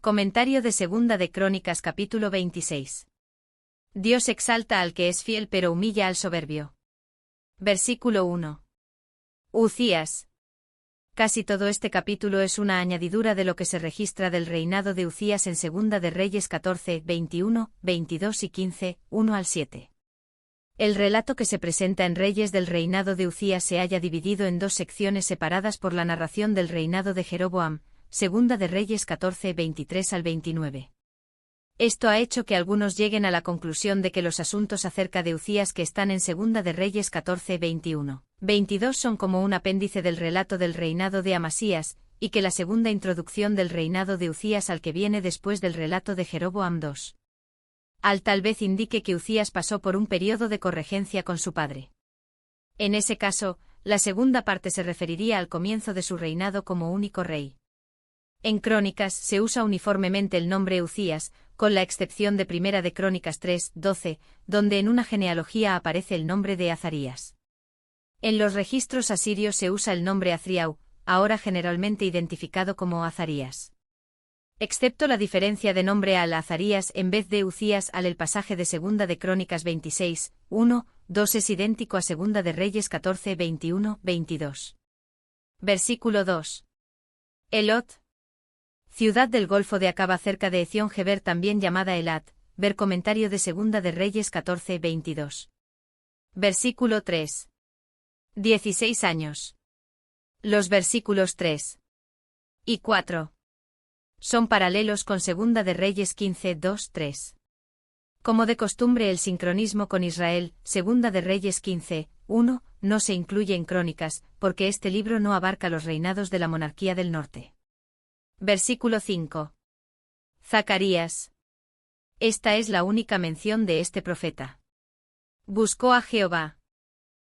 Comentario de Segunda de Crónicas capítulo 26. Dios exalta al que es fiel pero humilla al soberbio. Versículo 1. Uzías. Casi todo este capítulo es una añadidura de lo que se registra del reinado de Uzías en Segunda de Reyes 14, 21, 22 y 15, 1 al 7. El relato que se presenta en Reyes del reinado de Uzías se halla dividido en dos secciones separadas por la narración del reinado de Jeroboam, Segunda de Reyes 14, 23 al 29. Esto ha hecho que algunos lleguen a la conclusión de que los asuntos acerca de Uzías que están en Segunda de Reyes 14, 21, 22 son como un apéndice del relato del reinado de Amasías, y que la segunda introducción del reinado de Uzías al que viene después del relato de Jeroboam 2. Tal vez indique que Uzías pasó por un periodo de corregencia con su padre. En ese caso, la segunda parte se referiría al comienzo de su reinado como único rey. En Crónicas se usa uniformemente el nombre Uzías, con la excepción de Primera de Crónicas 3, 12, donde en una genealogía aparece el nombre de Azarías. En los registros asirios se usa el nombre Azriau, ahora generalmente identificado como Azarías. Excepto la diferencia de nombre al Azarías en vez de Uzías el pasaje de Segunda de Crónicas 26, 1, 2 es idéntico a Segunda de Reyes 14, 21, 22. Versículo 2. Elot. Ciudad del Golfo de Acaba cerca de Ezión-Geber también llamada Elat, ver comentario de Segunda de Reyes 14, 22. Versículo 3. 16 años. Los versículos 3 y 4 son paralelos con Segunda de Reyes 15, 2, 3. Como de costumbre el sincronismo con Israel, Segunda de Reyes 15, 1, no se incluye en Crónicas, porque este libro no abarca los reinados de la monarquía del norte. Versículo 5. Zacarías. Esta es la única mención de este profeta. Buscó a Jehová.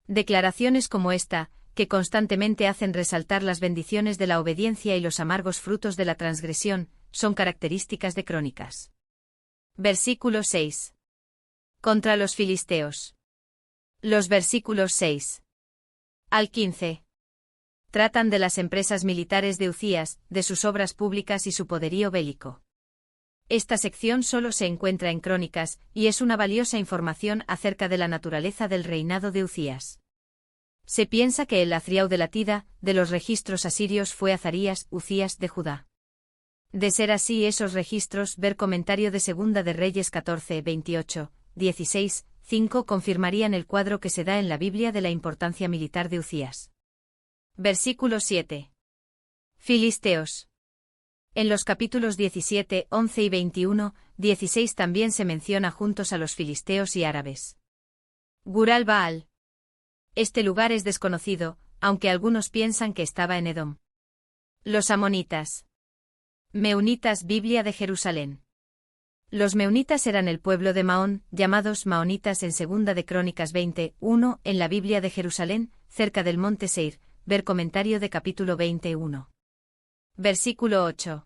Declaraciones como esta, que constantemente hacen resaltar las bendiciones de la obediencia y los amargos frutos de la transgresión, son características de Crónicas. Versículo 6. Contra los filisteos. Los versículos 6 al 15. Tratan de las empresas militares de Uzías, de sus obras públicas y su poderío bélico. Esta sección solo se encuentra en Crónicas, y es una valiosa información acerca de la naturaleza del reinado de Uzías. Se piensa que el Azriau de la Tida, de los registros asirios fue Azarías, Uzías de Judá. De ser así esos registros, ver comentario de Segunda de Reyes 14, 28, 16, 5 confirmarían el cuadro que se da en la Biblia de la importancia militar de Uzías. Versículo 7. Filisteos. En los capítulos 17, 11 y 21, 16 también se menciona juntos a los filisteos y árabes. Gural Baal. Este lugar es desconocido, aunque algunos piensan que estaba en Edom. Los amonitas. Meunitas Biblia de Jerusalén. Los meunitas eran el pueblo de Maón, llamados maonitas en Segunda de Crónicas 20, 1, en la Biblia de Jerusalén, cerca del monte Seir. Ver comentario de capítulo 21. Versículo 8.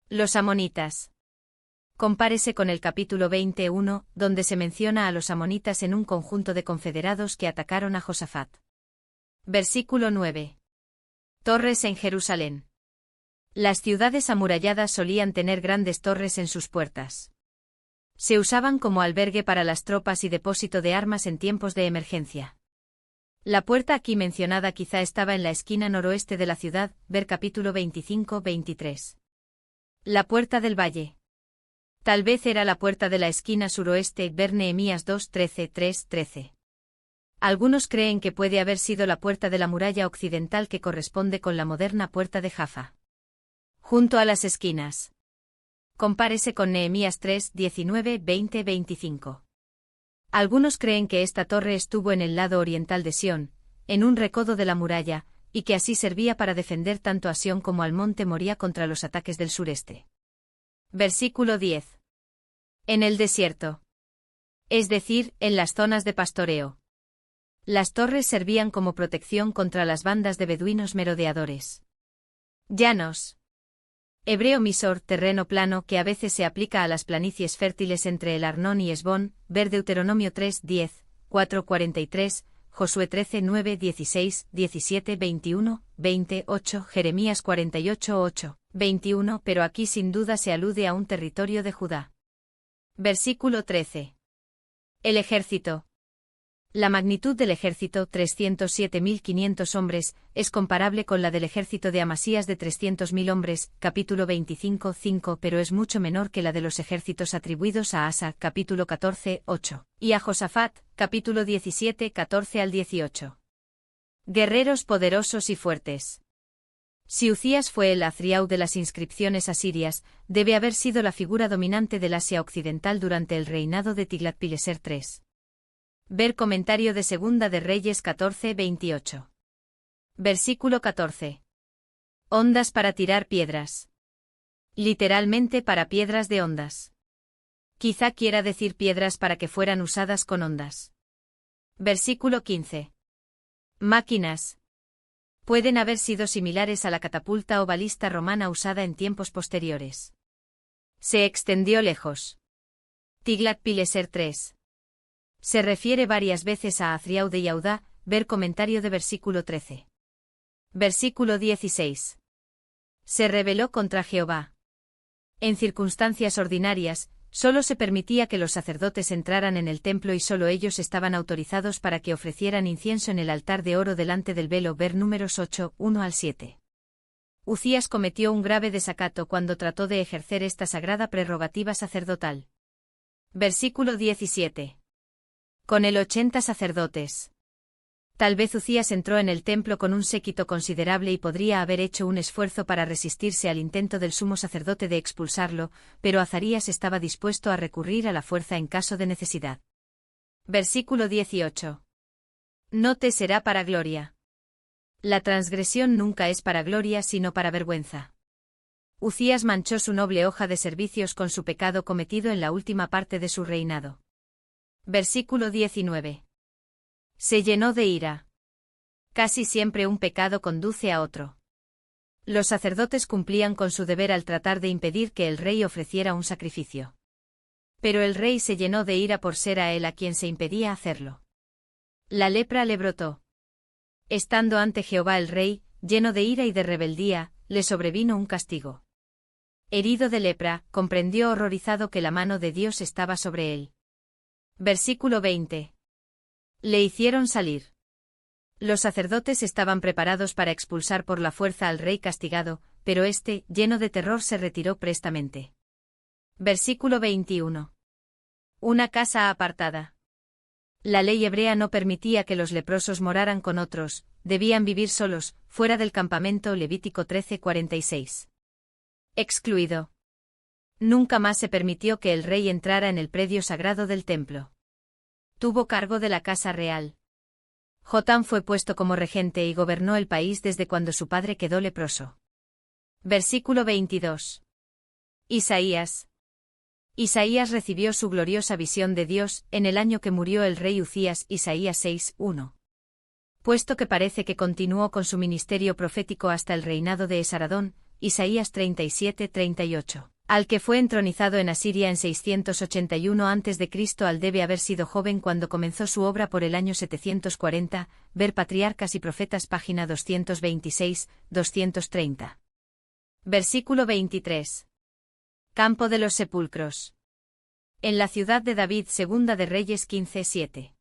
Los amonitas. Compárese con el capítulo 21, donde se menciona a los amonitas en un conjunto de confederados que atacaron a Josafat. Versículo 9. Torres en Jerusalén. Las ciudades amuralladas solían tener grandes torres en sus puertas. Se usaban como albergue para las tropas y depósito de armas en tiempos de emergencia. La puerta aquí mencionada quizá estaba en la esquina noroeste de la ciudad, ver capítulo 25, 23. La puerta del valle. Tal vez era la puerta de la esquina suroeste, ver Nehemías 2, 13, 3, 13. Algunos creen que puede haber sido la puerta de la muralla occidental que corresponde con la moderna puerta de Jaffa. Junto a las esquinas. Compárese con Nehemías 3, 19, 20, 25. Algunos creen que esta torre estuvo en el lado oriental de Sión, en un recodo de la muralla, y que así servía para defender tanto a Sión como al monte Moría contra los ataques del sureste. Versículo 10. En el desierto. Es decir, en las zonas de pastoreo. Las torres servían como protección contra las bandas de beduinos merodeadores. Llanos. Hebreo misor, terreno plano que a veces se aplica a las planicies fértiles entre el Arnón y Esbón, ver Deuteronomio 3, 10, 4, 43, Josué 13, 9, 16, 17, 21, 28, Jeremías 48, 8, 21, pero aquí sin duda se alude a un territorio de Judá. Versículo 13. El ejército. La magnitud del ejército, 307.500 hombres, es comparable con la del ejército de Amasías de 300.000 hombres, capítulo 25, 5, pero es mucho menor que la de los ejércitos atribuidos a Asa, capítulo 14, 8, y a Josafat, capítulo 17, 14 al 18. Guerreros poderosos y fuertes. Si Ucías fue el Azriau de las inscripciones asirias, debe haber sido la figura dominante del Asia Occidental durante el reinado de Tiglat-Pileser III. Ver comentario de Segunda de Reyes 14, 28. Versículo 14. Ondas para tirar piedras. Literalmente para piedras de ondas. Quizá quiera decir piedras para que fueran usadas con ondas. Versículo 15. Máquinas. Pueden haber sido similares a la catapulta o balista romana usada en tiempos posteriores. Se extendió lejos. Tiglat-Pileser III. Se refiere varias veces a Azriau de Yaudá, ver comentario de versículo 13. Versículo 16. Se rebeló contra Jehová. En circunstancias ordinarias, solo se permitía que los sacerdotes entraran en el templo y solo ellos estaban autorizados para que ofrecieran incienso en el altar de oro delante del velo, ver Números 8, 1 al 7. Ucías cometió un grave desacato cuando trató de ejercer esta sagrada prerrogativa sacerdotal. Versículo 17. Con el 80 sacerdotes. Tal vez Ucías entró en el templo con un séquito considerable y podría haber hecho un esfuerzo para resistirse al intento del sumo sacerdote de expulsarlo, pero Azarías estaba dispuesto a recurrir a la fuerza en caso de necesidad. Versículo 18. No te será para gloria. La transgresión nunca es para gloria sino para vergüenza. Ucías manchó su noble hoja de servicios con su pecado cometido en la última parte de su reinado. Versículo 19. Se llenó de ira. Casi siempre un pecado conduce a otro. Los sacerdotes cumplían con su deber al tratar de impedir que el rey ofreciera un sacrificio. Pero el rey se llenó de ira por ser a él a quien se impedía hacerlo. La lepra le brotó. Estando ante Jehová el rey, lleno de ira y de rebeldía, le sobrevino un castigo. Herido de lepra, comprendió horrorizado que la mano de Dios estaba sobre él. Versículo 20. Le hicieron salir. Los sacerdotes estaban preparados para expulsar por la fuerza al rey castigado, pero éste, lleno de terror, se retiró prestamente. Versículo 21. Una casa apartada. La ley hebrea no permitía que los leprosos moraran con otros, debían vivir solos, fuera del campamento. Levítico 13:46. Excluido. Nunca más se permitió que el rey entrara en el predio sagrado del templo. Tuvo cargo de la casa real. Jotam fue puesto como regente y gobernó el país desde cuando su padre quedó leproso. Versículo 22. Isaías. Isaías recibió su gloriosa visión de Dios en el año que murió el rey Ucías. Isaías 6, 1. Puesto que parece que continuó con su ministerio profético hasta el reinado de Esaradón. Isaías 37, 38. Al que fue entronizado en Asiria en 681 a.C. al debe haber sido joven cuando comenzó su obra por el año 740, ver Patriarcas y Profetas página 226, 230. Versículo 23. Campo de los sepulcros. En la ciudad de David. Segunda de Reyes 15, 7.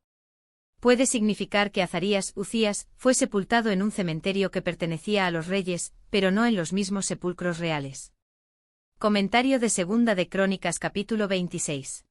Puede significar que Azarías, Ucías, fue sepultado en un cementerio que pertenecía a los reyes, pero no en los mismos sepulcros reales. Comentario de Segunda de Crónicas capítulo 26.